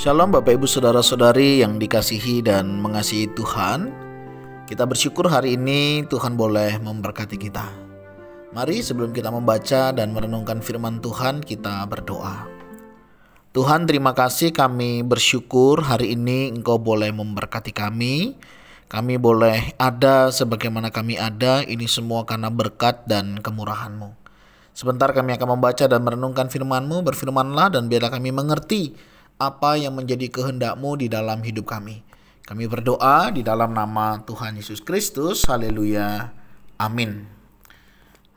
Shalom Bapak Ibu Saudara-saudari yang dikasihi dan mengasihi Tuhan. Kita bersyukur hari ini Tuhan boleh memberkati kita. Mari sebelum kita membaca dan merenungkan firman Tuhan, kita berdoa. Tuhan, terima kasih, kami bersyukur hari ini Engkau boleh memberkati kami. Kami boleh ada sebagaimana kami ada, ini semua karena berkat dan kemurahan-Mu. Sebentar kami akan membaca dan merenungkan firman-Mu. Berfirmanlah dan biarlah kami mengerti apa yang menjadi kehendak-Mu di dalam hidup kami. Kami berdoa di dalam nama Tuhan Yesus Kristus. Haleluya. Amin.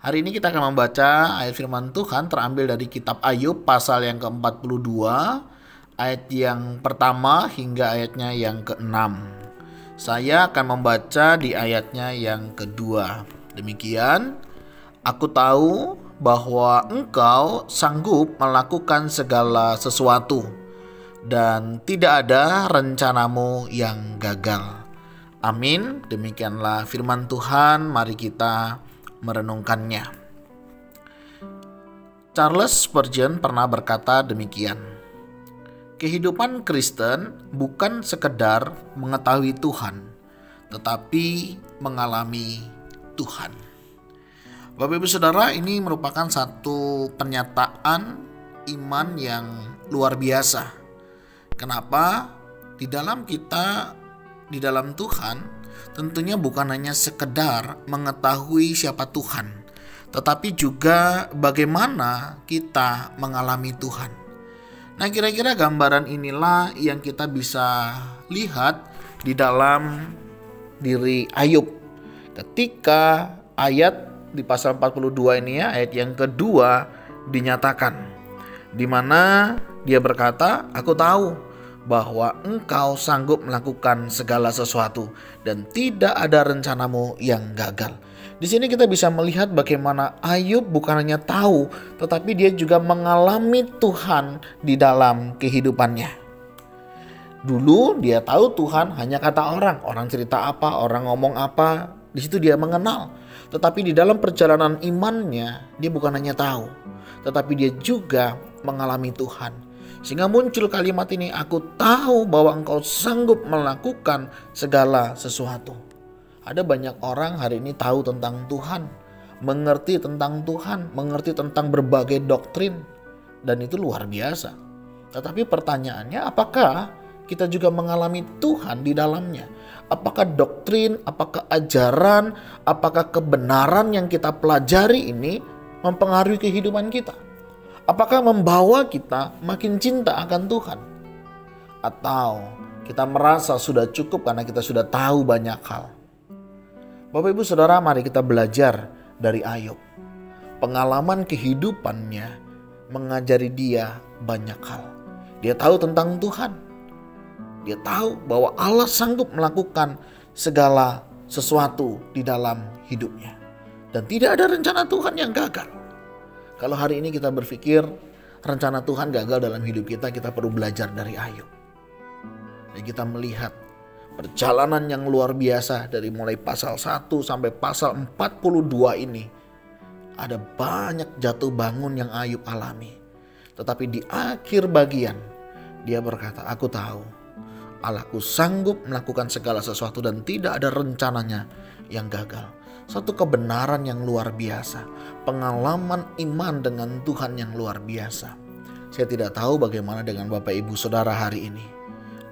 Hari ini kita akan membaca ayat firman Tuhan terambil dari kitab Ayub pasal yang ke-42, ayat yang pertama hingga ayatnya yang ke-6. Saya akan membaca di ayatnya yang kedua. Demikian, aku tahu bahwa Engkau sanggup melakukan segala sesuatu, dan tidak ada rencanamu yang gagal. Amin. Demikianlah firman Tuhan, mari kita merenungkannya. Charles Spurgeon pernah berkata demikian: kehidupan Kristen bukan sekedar mengetahui Tuhan, tetapi mengalami Tuhan. Bapak Ibu Saudara, ini merupakan satu pernyataan iman yang luar biasa. Kenapa? Di dalam Tuhan tentunya bukan hanya sekedar mengetahui siapa Tuhan, tetapi juga bagaimana kita mengalami Tuhan. Nah, kira-kira gambaran inilah yang kita bisa lihat di dalam diri Ayub. Ketika ayat di pasal 42 ini ya, ayat yang kedua dinyatakan, di mana dia berkata, aku tahu bahwa Engkau sanggup melakukan segala sesuatu dan tidak ada rencanamu yang gagal. Di sini kita bisa melihat bagaimana Ayub bukan hanya tahu, tetapi dia juga mengalami Tuhan di dalam kehidupannya. Dulu dia tahu Tuhan hanya kata orang cerita apa, orang ngomong apa, di situ dia mengenal. Tetapi di dalam perjalanan imannya, dia bukan hanya tahu, tetapi dia juga mengalami Tuhan. Sehingga muncul kalimat ini, aku tahu bahwa Engkau sanggup melakukan segala sesuatu. Ada banyak orang hari ini tahu tentang Tuhan, mengerti tentang Tuhan, mengerti tentang berbagai doktrin, dan itu luar biasa. Tetapi pertanyaannya, apakah kita juga mengalami Tuhan di dalamnya? Apakah doktrin, apakah ajaran, apakah kebenaran yang kita pelajari ini mempengaruhi kehidupan kita? Apakah membawa kita makin cinta akan Tuhan? Atau kita merasa sudah cukup karena kita sudah tahu banyak hal? Bapak Ibu Saudara, mari kita belajar dari Ayub. Pengalaman kehidupannya mengajari dia banyak hal. Dia tahu tentang Tuhan. Dia tahu bahwa Allah sanggup melakukan segala sesuatu di dalam hidupnya. Dan tidak ada rencana Tuhan yang gagal. Kalau hari ini kita berpikir rencana Tuhan gagal dalam hidup kita, kita perlu belajar dari Ayub. Dan kita melihat perjalanan yang luar biasa dari mulai pasal 1 sampai pasal 42 ini. Ada banyak jatuh bangun yang Ayub alami. Tetapi di akhir bagian dia berkata, aku tahu Allahku sanggup melakukan segala sesuatu dan tidak ada rencananya yang gagal. Satu kebenaran yang luar biasa, pengalaman iman dengan Tuhan yang luar biasa. Saya tidak tahu bagaimana dengan Bapak Ibu Saudara hari ini.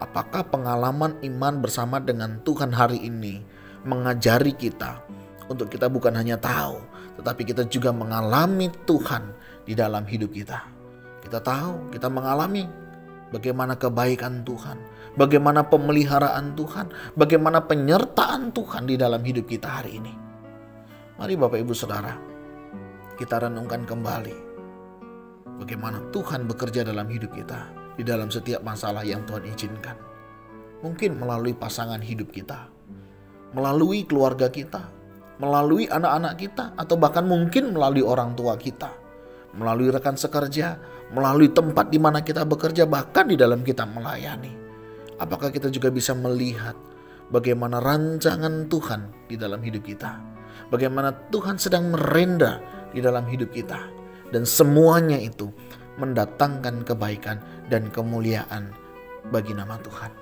Apakah pengalaman iman bersama dengan Tuhan hari ini mengajari kita untuk kita bukan hanya tahu, tetapi kita juga mengalami Tuhan di dalam hidup kita. Kita tahu, kita mengalami bagaimana kebaikan Tuhan, bagaimana pemeliharaan Tuhan, bagaimana penyertaan Tuhan di dalam hidup kita hari ini. Mari Bapak Ibu Saudara, kita renungkan kembali bagaimana Tuhan bekerja dalam hidup kita, di dalam setiap masalah yang Tuhan izinkan. Mungkin melalui pasangan hidup kita, melalui keluarga kita, melalui anak-anak kita, atau bahkan mungkin melalui orang tua kita, melalui rekan sekerja, melalui tempat di mana kita bekerja, bahkan di dalam kita melayani. Apakah kita juga bisa melihat bagaimana rancangan Tuhan di dalam hidup kita? Bagaimana Tuhan sedang merenda di dalam hidup kita. Dan semuanya itu mendatangkan kebaikan dan kemuliaan bagi nama Tuhan.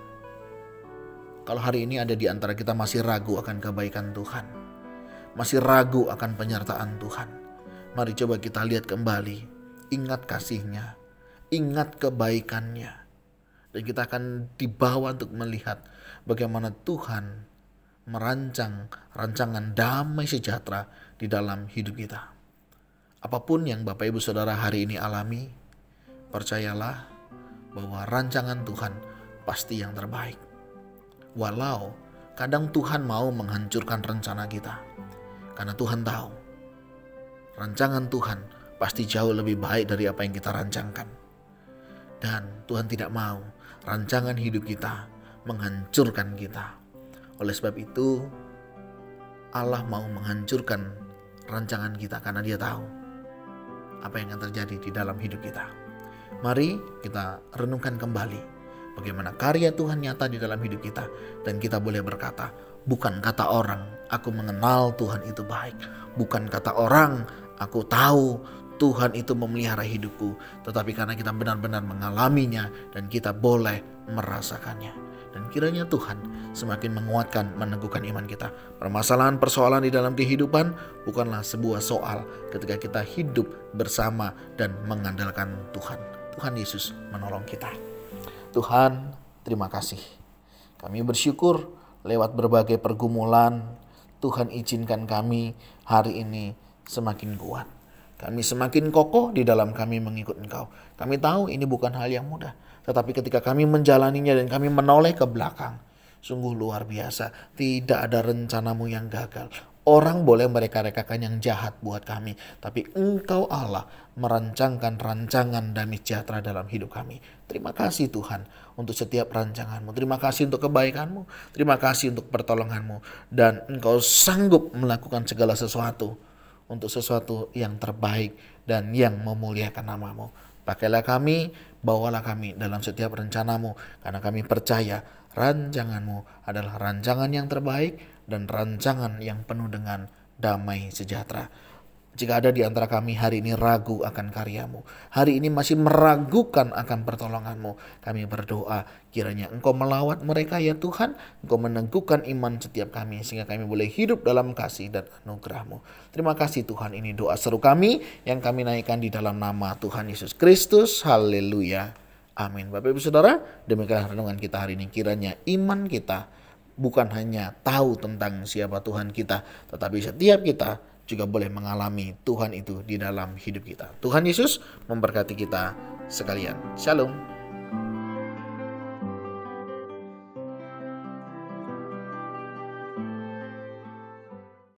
Kalau hari ini ada di antara kita masih ragu akan kebaikan Tuhan, masih ragu akan penyertaan Tuhan, mari coba kita lihat kembali, ingat kasih-Nya, ingat kebaikan-Nya, dan kita akan dibawa untuk melihat bagaimana Tuhan merancang rancangan damai sejahtera di dalam hidup kita. Apapun yang Bapak Ibu Saudara hari ini alami, percayalah bahwa rancangan Tuhan pasti yang terbaik. Walau kadang Tuhan mau menghancurkan rencana kita, karena Tuhan tahu rancangan Tuhan pasti jauh lebih baik dari apa yang kita rancangkan. Dan Tuhan tidak mau rancangan hidup kita menghancurkan kita. Oleh sebab itu Allah mau menghancurkan rancangan kita karena Dia tahu apa yang akan terjadi di dalam hidup kita. Mari kita renungkan kembali bagaimana karya Tuhan nyata di dalam hidup kita, dan kita boleh berkata, bukan kata orang, aku mengenal Tuhan itu baik. Bukan kata orang, aku tahu Tuhan itu memelihara hidupku. Tetapi karena kita benar-benar mengalaminya dan kita boleh merasakannya. Dan kiranya Tuhan semakin menguatkan, meneguhkan iman kita. Permasalahan-persoalan di dalam kehidupan bukanlah sebuah soal ketika kita hidup bersama dan mengandalkan Tuhan. Tuhan Yesus menolong kita. Tuhan, terima kasih. Kami bersyukur lewat berbagai pergumulan, Tuhan izinkan kami hari ini semakin kuat. Kami semakin kokoh di dalam kami mengikut Engkau. Kami tahu ini bukan hal yang mudah. Tetapi ketika kami menjalaninya dan kami menoleh ke belakang, sungguh luar biasa. Tidak ada rencanamu yang gagal. Orang boleh mereka-rekakan yang jahat buat kami, tapi Engkau Allah merancangkan rancangan damai sejahtera dalam hidup kami. Terima kasih Tuhan untuk setiap rancangan-Mu. Terima kasih untuk kebaikan-Mu. Terima kasih untuk pertolongan-Mu. Dan Engkau sanggup melakukan segala sesuatu untuk sesuatu yang terbaik dan yang memuliakan nama-Mu. Pakailah kami, bawalah kami dalam setiap rencana-Mu, karena kami percaya rancangan-Mu adalah rancangan yang terbaik dan rancangan yang penuh dengan damai sejahtera. Jika ada di antara kami hari ini ragu akan karya-Mu, hari ini masih meragukan akan pertolongan-Mu, kami berdoa kiranya Engkau melawat mereka ya Tuhan, Engkau meneguhkan iman setiap kami sehingga kami boleh hidup dalam kasih dan anugerah-Mu. Terima kasih Tuhan, ini doa seru kami yang kami naikkan di dalam nama Tuhan Yesus Kristus. Haleluya. Amin. Bapak Ibu Saudara, demikianlah renungan kita hari ini. Kiranya iman kita bukan hanya tahu tentang siapa Tuhan kita, tetapi setiap kita juga boleh mengalami Tuhan itu di dalam hidup kita. Tuhan Yesus memberkati kita sekalian. Shalom.